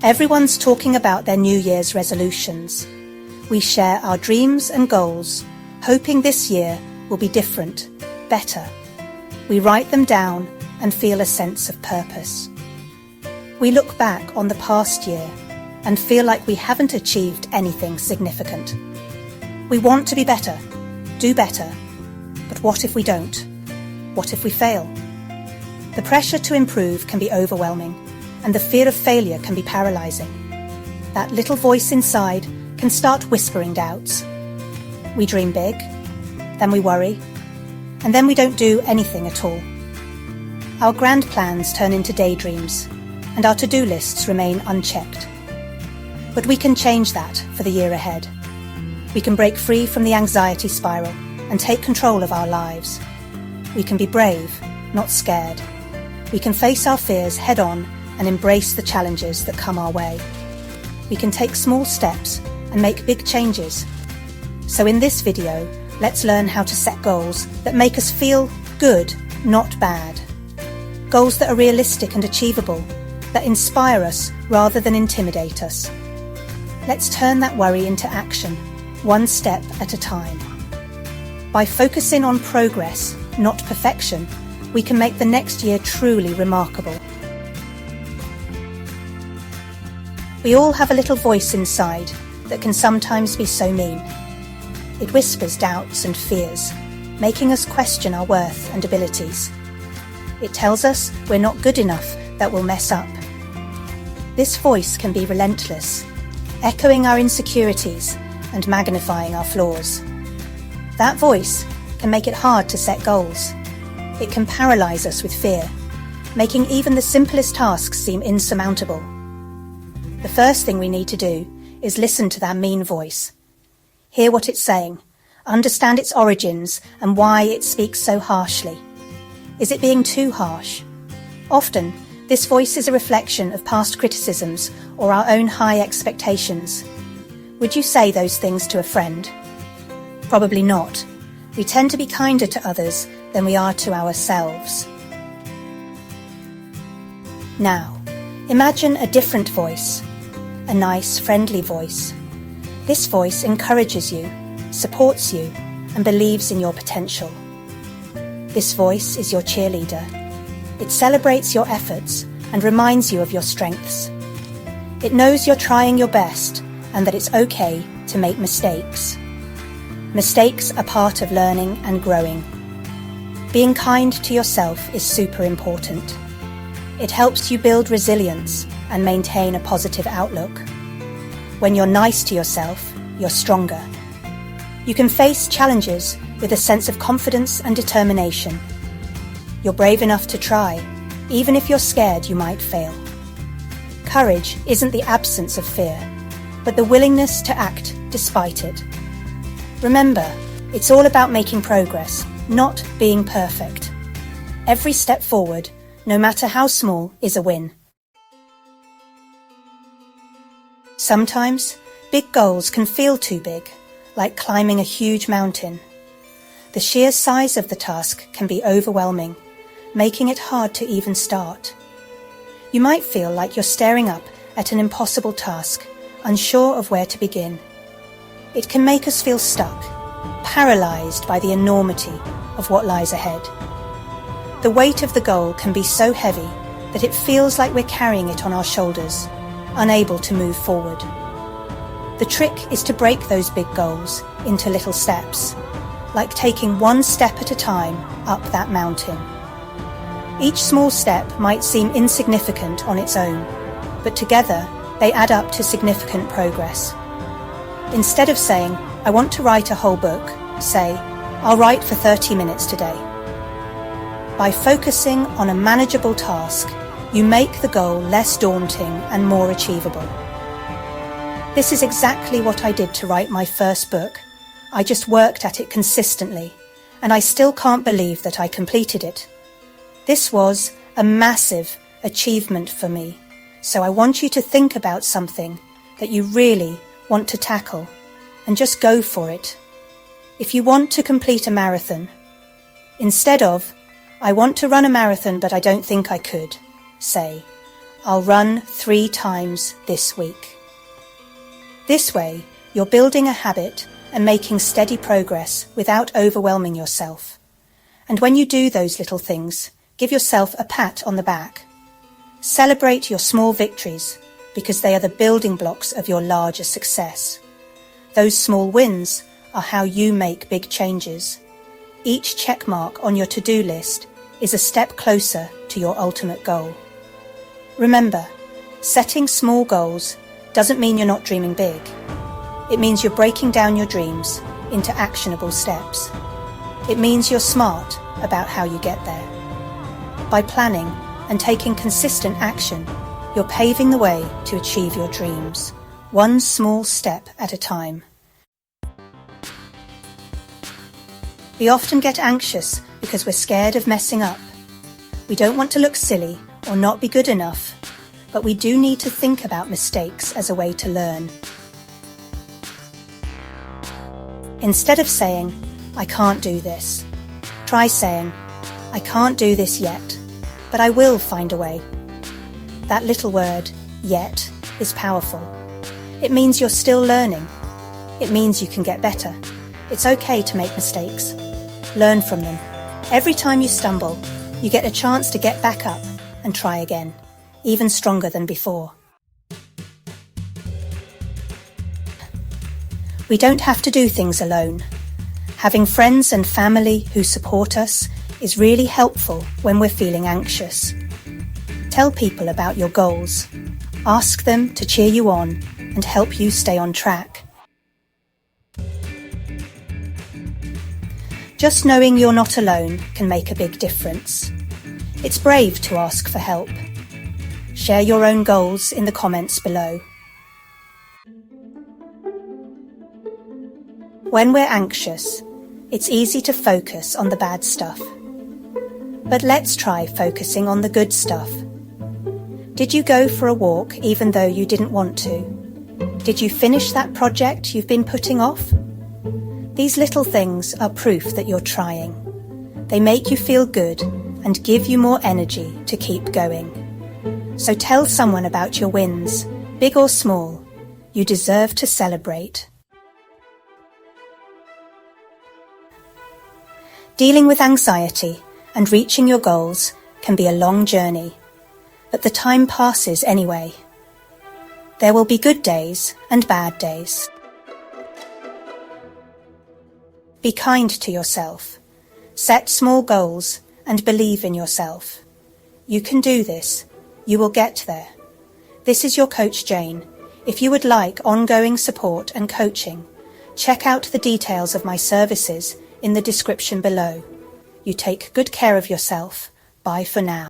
Everyone's talking about their New Year's resolutions. We share our dreams and goals, hoping this year will be different, better. We write them down and feel a sense of purpose. We look back on the past year and feel like we haven't achieved anything significant. We want to be better, do better, but what if we don't? What if we fail? The pressure to improve can be overwhelming, and the fear of failure can be paralyzing. That little voice inside can start whispering doubts. We dream big, then we worry, and then we don't do anything at all. Our grand plans turn into daydreams, and our to-do lists remain unchecked. But we can change that for the year ahead. We can break free from the anxiety spiral and take control of our lives. We can be brave, not scared. We can face our fears head on and embrace the challenges that come our way. We can take small steps and make big changes. So in this video, let's learn how to set goals that make us feel good, not bad. Goals that are realistic and achievable, that inspire us rather than intimidate us. Let's turn that worry into action, one step at a time. By focusing on progress, not perfection, we can make the next year truly remarkable. We all have a little voice inside that can sometimes be so mean. It whispers doubts and fears, making us question our worth and abilities. It tells us we're not good enough, that we'll mess up. This voice can be relentless, echoing our insecurities and magnifying our flaws. That voice can make it hard to set goals. It can paralyze us with fear, making even the simplest tasks seem insurmountable. The first thing we need to do is listen to that mean voice. Hear what it's saying, understand its origins and why it speaks so harshly. Is it being too harsh? Often, this voice is a reflection of past criticisms or our own high expectations. Would you say those things to a friend? Probably not. We tend to be kinder to others than we are to ourselves. Now, imagine a different voice, a nice, friendly voice. This voice encourages you, supports you, and believes in your potential. This voice is your cheerleader. It celebrates your efforts and reminds you of your strengths. It knows you're trying your best and that it's okay to make mistakes. Mistakes are part of learning and growing. Being kind to yourself is super important. It helps you build resilience and maintain a positive outlook. When you're nice to yourself, you're stronger. You can face challenges with a sense of confidence and determination. You're brave enough to try, even if you're scared you might fail. Courage isn't the absence of fear, but the willingness to act despite it. Remember, it's all about making progress, not being perfect. Every step forward, no matter how small, is a win. Sometimes, big goals can feel too big, like climbing a huge mountain. The sheer size of the task can be overwhelming, making it hard to even start. You might feel like you're staring up at an impossible task, unsure of where to begin. It can make us feel stuck, paralyzed by the enormity of what lies ahead. The weight of the goal can be so heavy that it feels like we're carrying it on our shoulders, unable to move forward. The trick is to break those big goals into little steps, like taking one step at a time up that mountain. Each small step might seem insignificant on its own, but together they add up to significant progress. Instead of saying, "I want to write a whole book," say, "I'll write for 30 minutes today." By focusing on a manageable task, you make the goal less daunting and more achievable. This is exactly what I did to write my first book. I just worked at it consistently, and I still can't believe that I completed it. This was a massive achievement for me, so I want you to think about something that you really want to tackle, and just go for it. If you want to complete a marathon, instead of, "I want to run a marathon but I don't think I could," say, I'll run 3 times this week. This way, you're building a habit and making steady progress without overwhelming yourself. And when you do those little things, give yourself a pat on the back. Celebrate your small victories because they are the building blocks of your larger success. Those small wins are how you make big changes. Each check mark on your to-do list is a step closer to your ultimate goal. Remember, setting small goals doesn't mean you're not dreaming big. It means you're breaking down your dreams into actionable steps. It means you're smart about how you get there. By planning and taking consistent action, you're paving the way to achieve your dreams, one small step at a time. We often get anxious because we're scared of messing up. We don't want to look silly or not be good enough, but we do need to think about mistakes as a way to learn. Instead of saying, "I can't do this," try saying, "I can't do this yet, but I will find a way." That little word, "yet," is powerful. It means you're still learning. It means you can get better. It's okay to make mistakes. Learn from them. Every time you stumble, you get a chance to get back up and try again, even stronger than before. We don't have to do things alone. Having friends and family who support us is really helpful when we're feeling anxious. Tell people about your goals. Ask them to cheer you on and help you stay on track. Just knowing you're not alone can make a big difference. It's brave to ask for help. Share your own goals in the comments below. When we're anxious, it's easy to focus on the bad stuff. But let's try focusing on the good stuff. Did you go for a walk even though you didn't want to? Did you finish that project you've been putting off? These little things are proof that you're trying. They make you feel good and give you more energy to keep going. So tell someone about your wins, big or small. You deserve to celebrate. Dealing with anxiety and reaching your goals can be a long journey, but the time passes anyway. There will be good days and bad days. Be kind to yourself. Set small goals and believe in yourself. You can do this. You will get there. This is your coach Jane. If you would like ongoing support and coaching, check out the details of my services in the description below. You take good care of yourself. Bye for now.